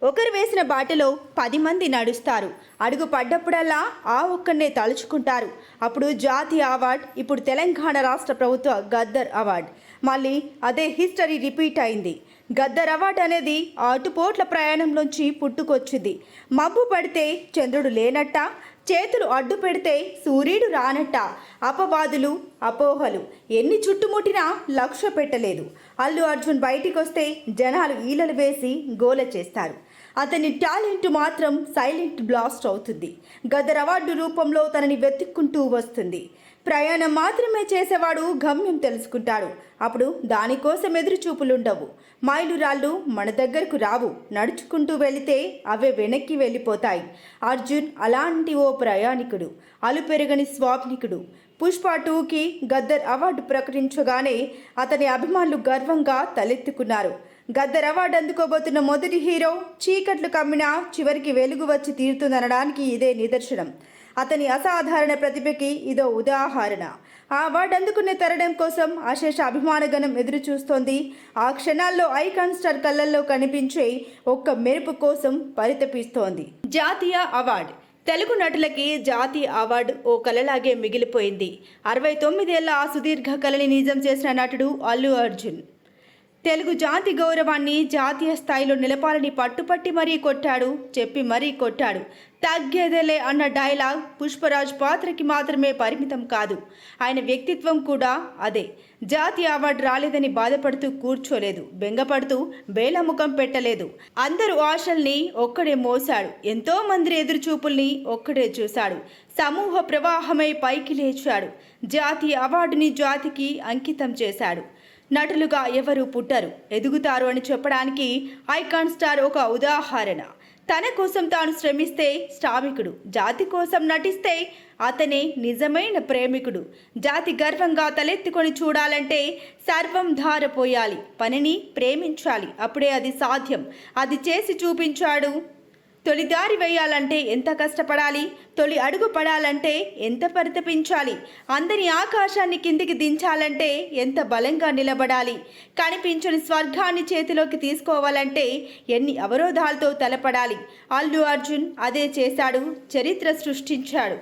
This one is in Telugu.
ఒకరు వేసిన బాటలో 10 మంది నడుస్తారు. అడుగు పడ్డప్పుడల్లా ఆ ఒక్కరినే తలుచుకుంటారు. అప్పుడు జాతీయ అవార్డు, ఇప్పుడు తెలంగాణ రాష్ట్ర ప్రభుత్వ గద్దర్ అవార్డు. మళ్ళీ అదే హిస్టరీ రిపీట్ అయింది. గద్దర్ అవార్డు అనేది ఆటుపోట్ల ప్రయాణంలోంచి పుట్టుకొచ్చింది. మబ్బు పడితే చంద్రుడు లేనట్ట, చేతులు అడ్డు పెడితే సూర్యుడు రానట్ట. అపవాదులు, అపోహలు ఎన్ని చుట్టుముట్టినా లక్ష్య పెట్టలేదు. అల్లు అర్జున్ బయటికి వస్తే జనాలు ఈలలు వేసి గోల చేస్తారు. అతని టాలెంట్ మాత్రం సైలెంట్ బ్లాస్ట్ అవుతుంది. గద్దర్ అవార్డు రూపంలో తనని వెతుక్కుంటూ వస్తుంది. ప్రయాణం మాత్రమే చేసేవాడు గమ్యం తెలుసుకుంటాడు. అప్పుడు దానికోసం ఎదురుచూపులుండవు. మైలురాళ్ళు మన దగ్గరకు రావు. నడుచుకుంటూ వెళితే అవే వెనక్కి వెళ్ళిపోతాయి. అర్జున్ అలాంటి ఓ ప్రయాణికుడు, అలుపెరగని స్వాప్నికుడు. పుష్ప 2కి గద్దర్ అవార్డు ప్రకటించగానే అతని అభిమానులు గర్వంగా తలెత్తుకున్నారు. గద్దర్ అవార్డు అందుకోబోతున్న మొదటి హీరో చీకట్లు కమ్మినా చివరికి వెలుగు వచ్చి తీరుతుందనడానికి ఇదే నిదర్శనం. అతని అసాధారణ ప్రతిభకి ఇదో ఉదాహరణ. ఆ అవార్డు అందుకునే తరడం కోసం అశేష అభిమానగణం ఎదురు చూస్తోంది. ఆ క్షణాల్లో ఐకాన్ స్టార్ కళ్ళల్లో కనిపించే ఒక్క మెరుపు కోసం పరితపిస్తోంది. జాతీయ అవార్డు. తెలుగు నటులకి జాతీయ అవార్డు ఓ కలలాగే మిగిలిపోయింది. 69 ఏళ్ల ఆ సుదీర్ఘ కళని నిజం చేసిన నటుడు అల్లు అర్జున్. తెలుగు జాతి గౌరవాన్ని జాతీయ స్థాయిలో నిలపాలని పట్టుపట్టి మరీ కొట్టాడు, చెప్పి మరీ కొట్టాడు. తగ్గేదేలే అన్న డైలాగ్ పుష్పరాజ్ పాత్రకి మాత్రమే పరిమితం కాదు. ఆయన వ్యక్తిత్వం కూడా అదే. జాతీయ అవార్డు రాలేదని బాధపడుతూ కూర్చోలేదు, బెంగపడుతూ బేలముఖం పెట్టలేదు. అందరూ ఆశల్ని ఒక్కడే మోశాడు. ఎంతో మంది ఎదురుచూపుల్ని ఒక్కడే చూశాడు. సమూహ ప్రవాహమై పైకి లేచాడు. జాతీయ అవార్డుని జాతికి అంకితం చేశాడు. నటులుగా ఎవరు పుట్టరు, ఎదుగుతారు అని చెప్పడానికి ఐకాన్ స్టార్ ఒక ఉదాహరణ. తన కోసం తాను శ్రమిస్తే శ్రామికుడు, జాతి కోసం నటిస్తే అతనే నిజమైన ప్రేమికుడు. జాతి గర్వంగా తలెత్తుకొని చూడాలంటే సర్వం ధారపోయాలి, పనిని ప్రేమించాలి. అప్పుడే అది సాధ్యం. అది చేసి చూపించాడు. తొలి దారి వేయాలంటే ఎంత కష్టపడాలి, తొలి అడుగు పడాలంటే ఎంత పరితపించాలి, అందరి ఆకాశాన్ని కిందికి దించాలంటే ఎంత బలంగా నిలబడాలి, కనిపించని స్వర్గాన్ని చేతిలోకి తీసుకోవాలంటే ఎన్ని అవరోధాలతో తలపడాలి. అల్లు అర్జున్ అదే చేశాడు, చరిత్ర సృష్టించాడు.